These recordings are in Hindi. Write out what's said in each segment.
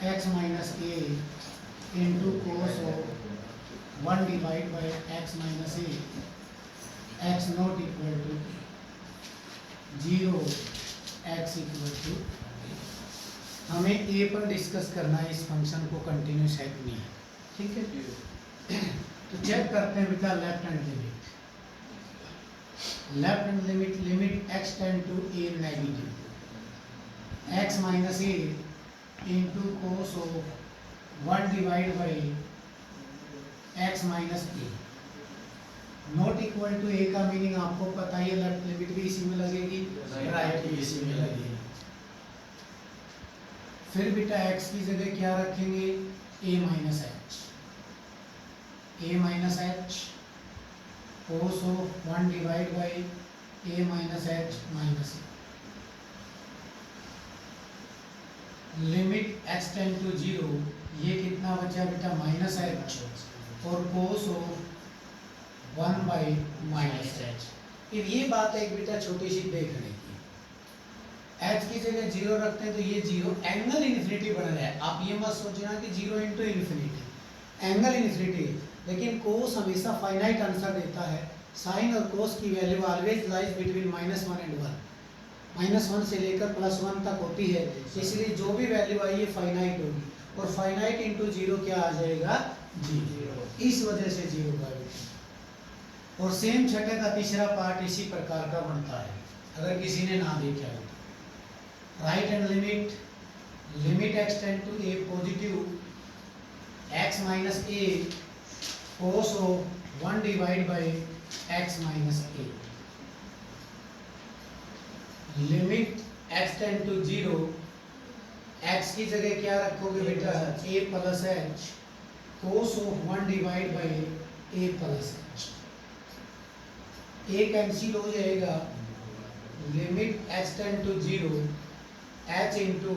X minus a into cos of 1 divide by x minus a x not equal to 0 x equal to. हमें ए पर डिस्कस करना है, इस फंक्शन को कंटिन्यूस है कि नहीं है, ठीक है। तो चेक करते हैं बेटा left hand limit. Left hand limit, limit x tend to a negative x minus a into cos of 1 divide by x minus a not equal to a का मीनिंग आपको पता ही है, लेफ्ट लिमिट भी इसी में लगेगी, राइट भी इसी में लगेगी। फिर बेटा x की जगह क्या रखेंगे, a minus h, a minus h cos of 1 divide by a minus h minus a. Limit x tend to 0, ये कितना बचा बेटा माइनस एच और cos of 1 by minus h. फिर ये बात है एक बेटा छोटी सी देखने की, h की जगह 0 रखते हैं तो ये 0 एंगल इन्फिनिटी बन रहा है। आप ये मत सोचना कि 0 इंटू इन्फिनिटी, एंगल इन्फिनिटी, लेकिन कोस हमेशा फाइनाइट आंसर देता है। साइन और कोस की value always lies between -1 and 1, -1 से लेकर +1 तक होती है, इसलिए जो भी वैल्यू आई है फाइनाइट होगी, और फाइनाइट इंटू 0 क्या आ जाएगा, 0, इस वजह से 0 का बेटा। और सेम छठे का तीसरा पार्ट इसी प्रकार का बनता है, अगर किसी ने ना देखा हो। Right hand limit, limit x tend to a positive x minus a cos of 1 divide by x minus a। Limit x tend to 0, x की जगह क्या रखोगे बेटा, a plus h cos of 1 divide by a plus h. a cancel हो जाएगा, limit x tend to 0 h into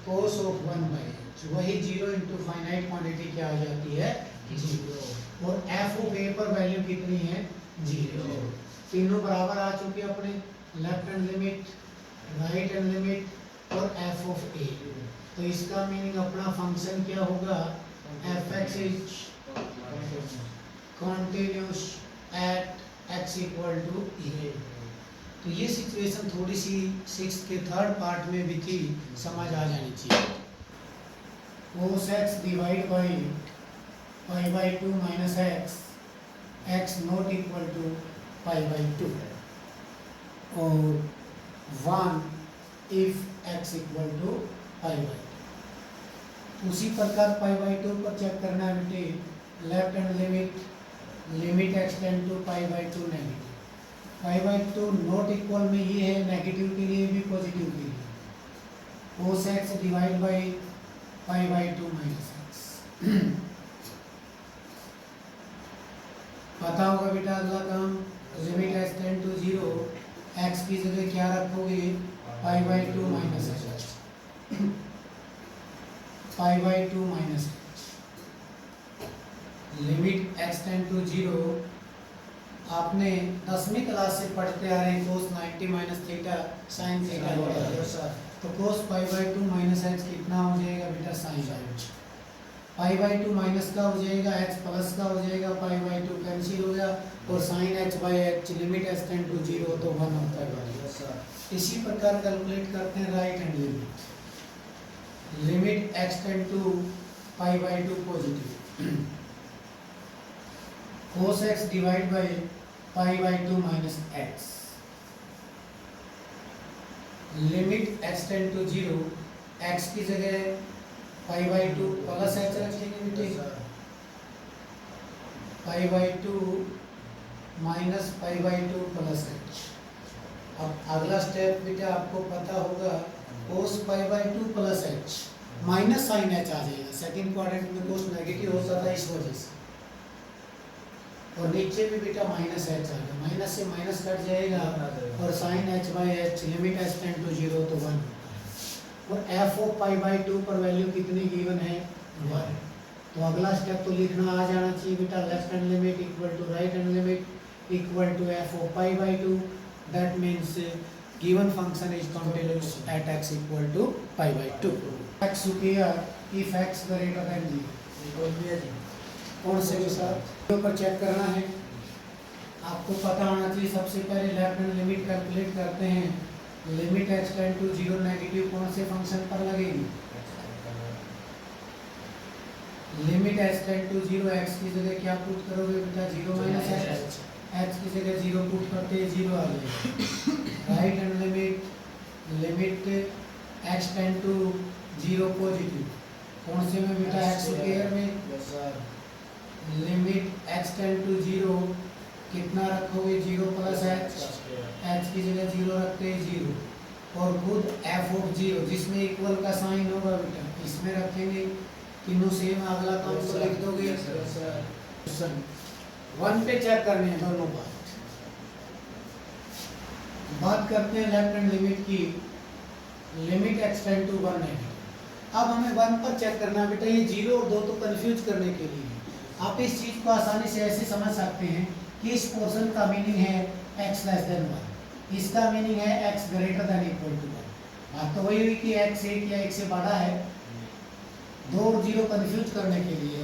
cos of 1 by h, वही 0 इंटू फाइनाइट क्वांटिटी क्या आ जाती है, 0, और f ऑफ a पर वैल्यू कितनी है, 0। तीनों बराबर आ चुके अपने, left hand limit, right hand limit और f ऑफ a। तो इसका मीनिंग अपना फंक्शन क्या होगा, f(x) is continuous at x equal to a। तो ये सिचुएशन थोड़ी सी 6th के 3rd पार्ट में भी थी, समझ आ जानी चाहिए। Cos x divide by pi by 2 minus x, x not equal to pi by 2, और 1 if x equal to pi by 2। उसी प्रकार पाई बाई 2 पर चेक करना है बेटे, left hand limit, limit x tend to pi by 2 negative, pi by 2 not equal में ये है, नेगेटिव के लिए भी पॉजिटिव के लिए, cos x divide by pi by 2 minus x. पता होगा बेटा अगला काम, limit x tend to 0, x की जगह क्या रखोगे, pi by 2 minus x, pi by 2 minus x. Limit x tend to 0, आपने 10वीं क्लास से पढ़ते आ रहे हैं, cos 90 minus theta sine theta होता है, तो cos pi by 2 minus h कितना हो जाएगा बेटा, sign h. Pi by 2 minus का हो जाएगा, एच प्लस का हो जाएगा, पाई बाई 2 कैंसिल हो गया, और sine h by h, limit h tend to 0 तो 1 होता है। इसी प्रकार कैलकुलेट करते हैं right hand limit, limit x tend to pi by 2 positive, cos x divide by pi by 2 minus x, limit x tend to 0, x की जगह पाई बाई 2 प्लस एच रखेंगे बेटे, pi by 2 minus pi by 2 plus h. अब अगला स्टेप बेटा आपको पता होगा, cos pi by 2 plus h minus sine h आ जाएगा, सेकंड क्वाड्रेंट में कोस नेगेटिव होता था इस वजह से, और नीचे भी बेटा माइनस एच आ गया, माइनस से माइनस कट जाएगा, और sine h by h, limit h tend to 0 तो 1 होता है, और एफ ऑफ पाई बाई 2 पर वैल्यू कितनी गिवन है, 1। तो अगला स्टेप तो लिखना आ जाना चाहिए बेटा, left hand limit equal to right hand limit equal to f of pi by 2, that means given function is continuous at x equal to pi by 2. x superior if x greater than 0. कौन से के साथ ऊपर चेक करना है, आपको पता होना चाहिए। सबसे पहले लेफ्ट हैंड लिमिट कैलकुलेट करते हैं। Limit x tend to 0 negative कौन से फंक्शन पर लगेगी? Limit x tend to 0, x की जगह क्या पुट करोगे बेटा? 0 माइनस h, h की जगह 0 पुट करते हैं 0 आ जाएगा। Right hand limit x tend to 0 positive कौन से में बेटा? x स्क्वायर में। लिमिट x टेंड टू 0 कितना रखोगे? 0 प्लस h की जगह 0 रखते हैं 0 और खुद f ऑफ 0 जिसमें इक्वल का साइन होगा बेटा इसमें रखेंगे। तीनों सेम, अगला काम तो लिख दोगे। 1 पे चेक करने हैं दोनों बात करते हैं लेफ्ट हैंड लिमिट की। Limit x tend to 1 negative. अब हमें 1 पर चेक करना है बेटा। ये 0 और 2 तो कंफ्यूज करने के लिए आप इस चीज को आसानी से ऐसे समझ सकते हैं कि इस पोर्शन का मीनिंग है x लेस देन 1, इसका मीनिंग है x greater than equal to 1। बात तो वही हुई कि x 1 या 1 से बड़ा है। 2 और 0 कंफ्यूज करने के लिए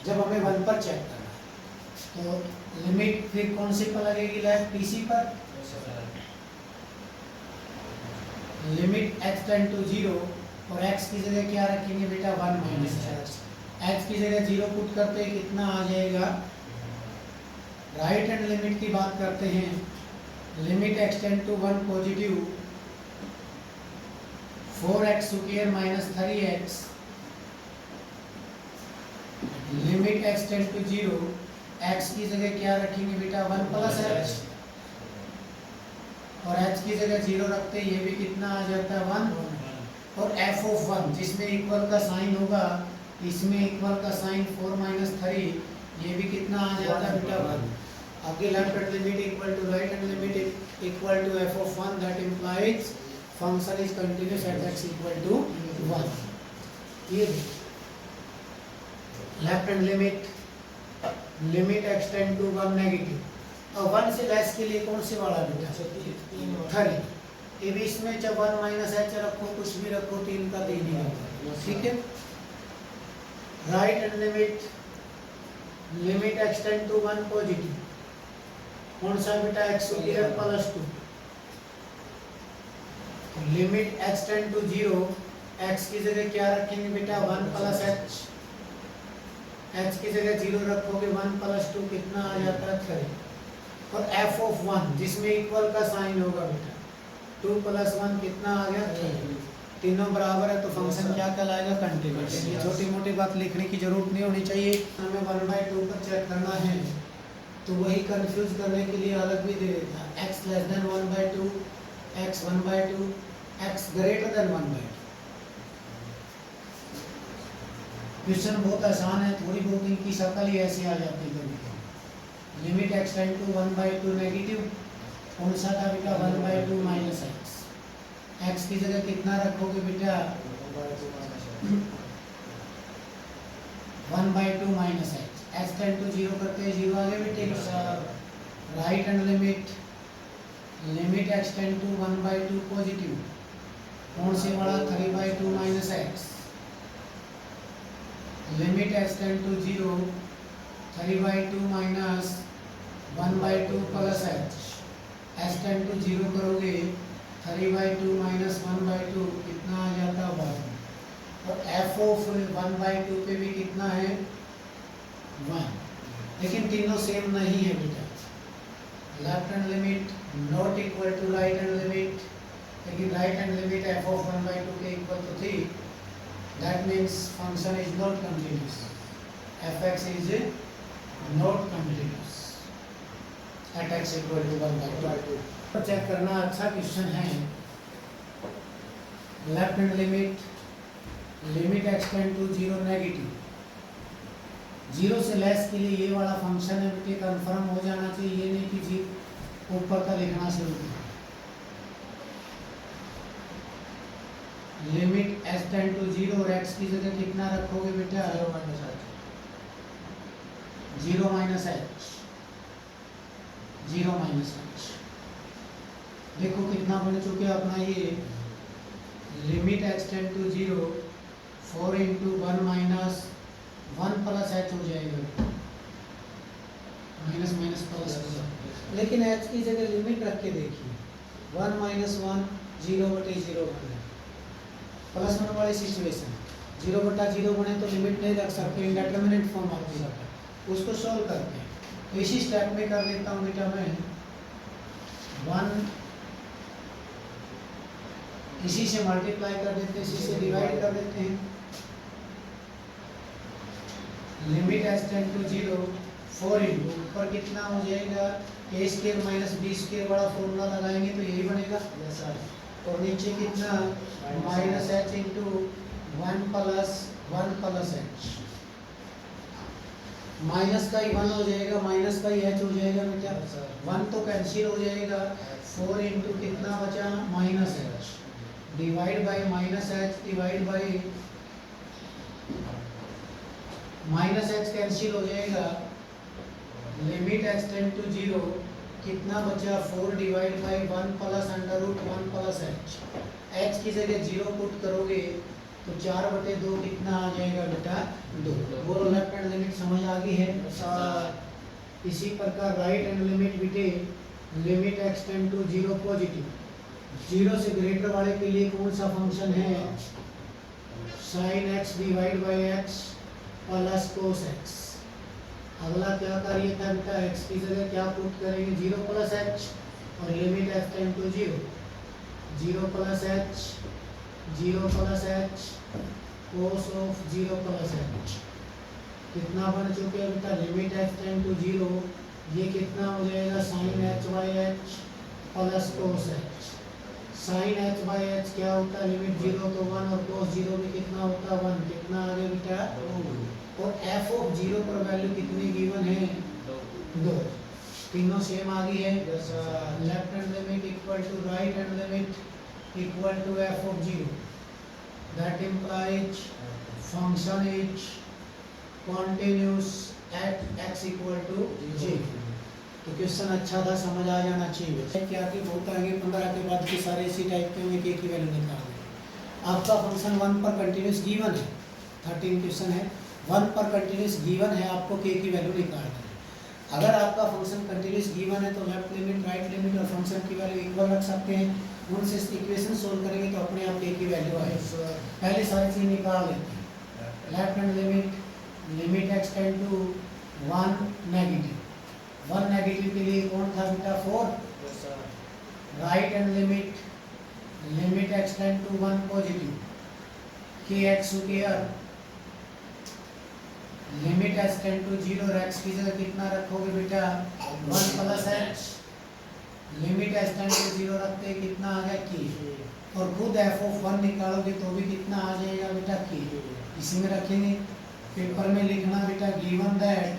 जब हमें 1 पर चेक करना है तो लिमिट फिर कौन सी पर लगेगी? लेफ्ट PC पर। लिमिट x टेंड टू 0 और x की जगह क्या रखेंगे बेटा? 1 माइनस h। h की जगह 0 पुट करते हैं कितना आ जाएगा? राइट हैंड लिमिट की बात करते हैं। Limit x tend to 1 positive 4x square minus 3x। Limit x tend to 0, x की जगह क्या रखेंगे बेटा? 1 प्लस h और h की जगह 0 रखते हैं, ये भी कितना आ जाता है? 1 और f ऑफ 1 जिसमें इक्वल का साइन होगा इसमें इक्वल का साइन 4 माइनस 3, ये भी कितना आ जाता है बेटा? 1। आगे left hand limit equal to right hand limit equal to f of 1 that implies function is continuous at x equal to 1। ये left hand limit x tend to 1 negative और 1 से लेस के लिए कौन से वाला बेटा? 3। ये भी इसमें जब 1 माइनस h रखो कुछ भी रखो 3 का 3 ही होगा। ठीक है। Right hand limit x tend to 1 positive कौन सा बेटा? x square plus 2। Limit x tend to 0, x की जगह क्या रखेंगे बेटा? 1 प्लस h। h की जगह 0 रखोगे 1 प्लस 2 कितना आ जाता है? 3 और f ऑफ 1 जिसमें इक्वल का साइन होगा बेटा 2 प्लस 1 कितना आ गया? 3। तीनों बराबर है तो फंक्शन क्या कहलाएगा? कंटीन्यूअस। ये छोटी मोटी बात लिखने की जरूरत नहीं होनी चाहिए। हमें 1/2 पर चेक करना है तो वही कंफ्यूज करने के लिए अलग भी दे देता है। x less than 1/2, x 1/2, x greater then 1/2। Question बहुत आसान है, थोड़ी बहुत इनकी शक्ल ही ऐसी आ जाती है कभी। Limit x tend to 1/2 negative कौन सा था बेटा? 1/2 माइनस x। x की जगह कितना रखोगे बेटा? 1/2 minus h। x tend to 0 करते हैं 0 आगे बेटे। Right hand limit x tend to 1/2 positive कौन से वाला? 3/2 minus x। Limit x tend to 0, 3/2 minus 1/2 plus h। x tend to 0 करोगे 3/2 माइनस 1/2 कितना आ जाता है? 1। और f ऑफ 1/2 पे भी कितना है? 1। लेकिन तीनों सेम नहीं है बेटा। Left hand limit not equal to right hand limit, लेकिन right hand limit f of 1/2 के equal to 3। That means function is not continuous. fx is not continuous at x equal to 1/2। Check करना अच्छा क्वेश्चन है। Left hand limit x tend to 0 negative 0 से लेस के लिए ये वाला फंक्शन है बेटे कंफर्म हो जाना चाहिए। ये नहीं कि जी ऊपर का लिखना शुरू करें। लिमिट x टेंड टू 0 और x की जगह कितना रखोगे बेटा? 0 माइनस h। 0 minus h। देखो कितना बन चुके अपना ये limit x tend to 0 4 into 1 minus 1 plus h हो जाएगा, माइनस माइनस प्लस होगा। लेकिन एच की जगह लिमिट रख के देखिए 1 माइनस 1 0/0 बन है, प्लस 1 वाली सिचुएशन 0/0 बने तो लिमिट नहीं रख सकते, इंडेटरमिनेट फॉर्म आती है, उसको सॉल्व करते हैं। तो इसी स्टेप में कर देता हूँ बेटा मैं 1 इसी से मल्टीप्लाई कर देते हैं, इसी से डिवाइड कर देते हैं। Limit h tend to 0 4 into ऊपर कितना हो जाएगा a square minus b square वाला फॉर्मूला लगाएंगे तो यही बनेगा। और नीचे कितना minus h into 1 plus h, minus का ही 1 हो जाएगा, माइनस का ही एच हो जाएगा बेटा, 1 तो कैंसिल हो जाएगा। 4 इंटू कितना बचा minus H divide by minus H divide by minus H cancel हो जाएगा। लिमिट एच टेंड टू 0 कितना बचा 4 divide by 1 plus under root 1 plus h, h की जगह 0 पुट करोगे तो 4/2 कितना आ जाएगा बेटा 2। वो लेफ्ट हैंड लिमिट समझ आ गई है। इसी प्रकार राइट हैंड लिमिट बेटे limit x tend to 0 positive, 0 से ग्रेटर वाले के लिए कौन सा फंक्शन है sin x divide by x plus cos x। अगला क्या कार्य था बेटा x की जगह क्या पुट करेंगे 0 प्लस h और limit x tend to 0 plus h 0 plus h cos of 0 plus h कितना बन चुके हैं बेटा लिमिट x टेंड टू 0, ये कितना हो जाएगा sin h by h plus cos h। sin h by h क्या होता है लिमिट 0 तो 1 और कोस 0 भी कितना होता है 1, कितना आ गया बेटा 2। और f ऑफ 0 पर वैल्यू कितनी गिवन है 2, तीनों सेम आ गई है। Left hand limit equal to right hand limit equal to f of 0, that implies function is continuous at x equal to 0। तो क्वेश्चन अच्छा था, समझ आ जाना चाहिए। क्या कि बहुत आगे 15 के बाद के सारे इसी टाइप के होंगे, के की वैल्यू निकाल दें। आपका फंक्शन 1 पर कंटिन्यूस गिवन है, 13 क्वेश्चन है, 1 पर कंटिन्यूस गिवन है, आपको के की वैल्यू निकालनी है। अगर आपका फंक्शन कंटिन्यूस गिवन है तो लेफ्ट लिमिट राइट लिमिट और फंक्शन की वैल्यू इक्वल रख सकते हैं, उनसे इक्वेशन सोल्व करेंगे तो अपने आप के की वैल्यू आएगी। पहले सारी चीज निकाल लेते हैं। Left hand limit x tend to 1 negative, 1 negative के लिए कौन था बेटा 4। Right hand limit x tend to 1 positive के x square limit x tend to 0 और एक्स की जगह कितना रखोगे बेटा 1 plus h, limit x tend to 0 रखते कितना आ गया की, और खुद एफ ऑफ 1 निकालोगे तो भी कितना आ जाएगा बेटा की। इसी में रखेंगे, पेपर में लिखना बेटा given that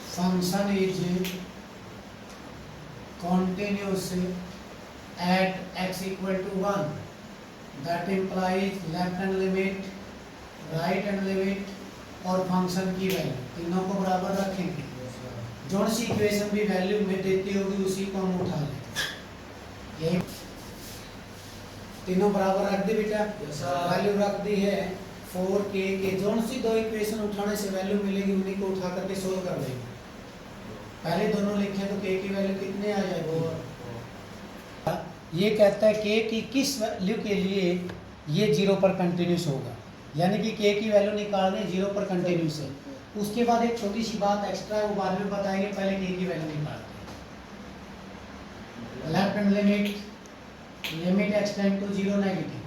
function is continuous at x equal to 1, that implies left hand limit right hand limit और फंक्शन की वैल्यू तीनों को बराबर रखेंगे। जो सी इक्वेशन भी वैल्यू में देती होगी उसी को हम उठा लेंगे। यही तीनों बराबर रख दी बेटा, वैल्यू रख दी है 4k के। जो सी दो इक्वेशन उठाने से वैल्यू मिलेगी उन्हीं को उठा करके सोल्व कर देंगे। पहले दोनों लिखे तो k की वैल्यू कितने आ जाएगी। ये कहता है k की किस वैल्यू के लिए ये 0 पर कंटिन्यूस होगा, यानी कि k की वैल्यू निकालने 0 पर कंटिन्यूस है। उसके बाद एक छोटी सी बात एक्स्ट्रा है, वो बाद में बताएंगे, पहले k की वैल्यू निकालते हैं। Left hand limit x tend to 0 negative,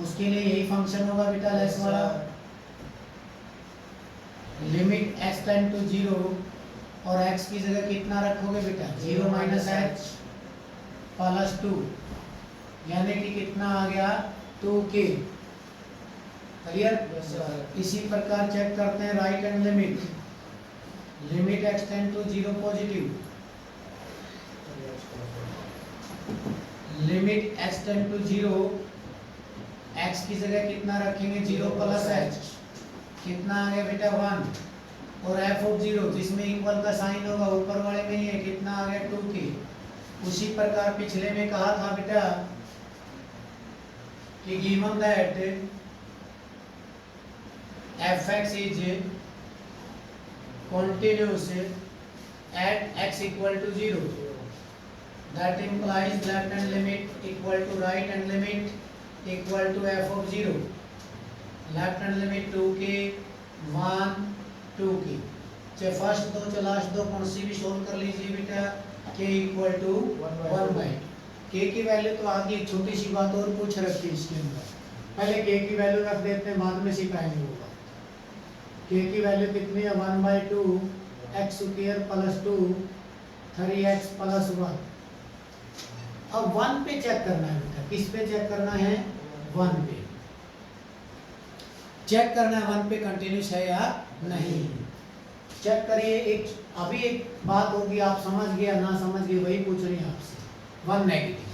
उसके लिए यही फंक्शन होगा बेटा लेस वाला। लिमिट x टेंड टू 0 और x की जगह कितना रखोगे बेटा 0 माइनस h प्लस 2, यानी कि कितना आ गया 2k। क्लियर। इसी प्रकार चेक करते हैं right hand limit x tend to 0 positive, limit x tend to 0, x की जगह कितना रखेंगे 0 प्लस h, कितना आ गया बेटा 1, और एफ ऑफ 0 जिसमें इक्वल का साइन होगा ऊपर वाले में ही है, कितना आ गया 2k। उसी प्रकार पिछले में कहा था बेटा कि given that F x is continuous at x equal to 0, that implies left hand limit equal to right hand limit equal to f of 0, left hand limit 2k 1 2k। चाहे फर्स्ट दो चाहे लास्ट दो कौन सी भी सोल्व कर लीजिए बेटा, k equal to 1 by k की वैल्यू तो आगे एक छोटी सी बात और पूछ रखी है इसके अंदर, पहले k की वैल्यू रख देते हैं, बाद में सिखाएंगे होगा। k की वैल्यू कितनी है 1/2 x square plus 2 3x plus 1। अब 1 पे चेक करना है बेटा, किस पे चेक करना है 1 पे चेक करना है, 1 पे कंटिन्यूस है या नहीं चेक करिए। एक अभी एक बात होगी, आप समझ गया ना समझ गए वही पूछ रही है आपसे। 1 नेगेटिव,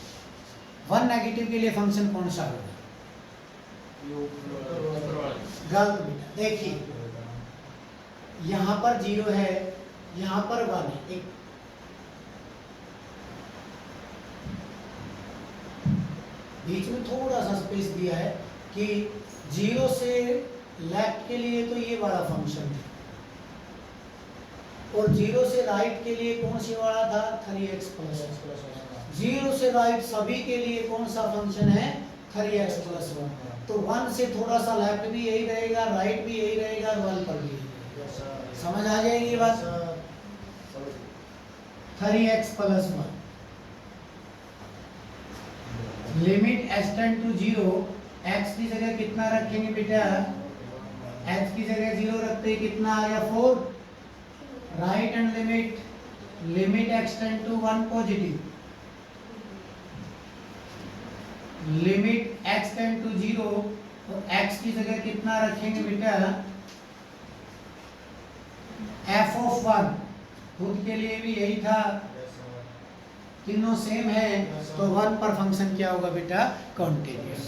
1 नेगेटिव के लिए फंक्शन कौन सा होगा, गलत बेटा। देखिए यहाँ पर 0 है, यहाँ पर 1 है, एक बीच में थोड़ा सा स्पेस दिया है कि 0 से लेफ्ट के लिए तो ये वाला फंक्शन है और 0 से राइट के लिए कौन सी वाला था 3x प्लस 0 से राइट सभी के लिए कौन सा फंक्शन है 3x प्लस 1। तो 1 से थोड़ा सा लेफ्ट भी यही रहेगा, राइट भी यही रहेगा और 1 पर भी यही रहेगा। समझ आ जाएगी ये बात। 3x plus 1 limit x tend to 0, x की जगह कितना रखेंगे बेटा, x की जगह 0 रखते ही कितना आ गया 4, right hand limit x tend to 1 positive, limit x tend to 0, तो x की जगह कितना रखेंगे बेटा f ऑफ 1, खुद के लिए भी यही था, तीनों सेम है तो 1 पर फंक्शन क्या होगा बेटा कंटिन्यूअस।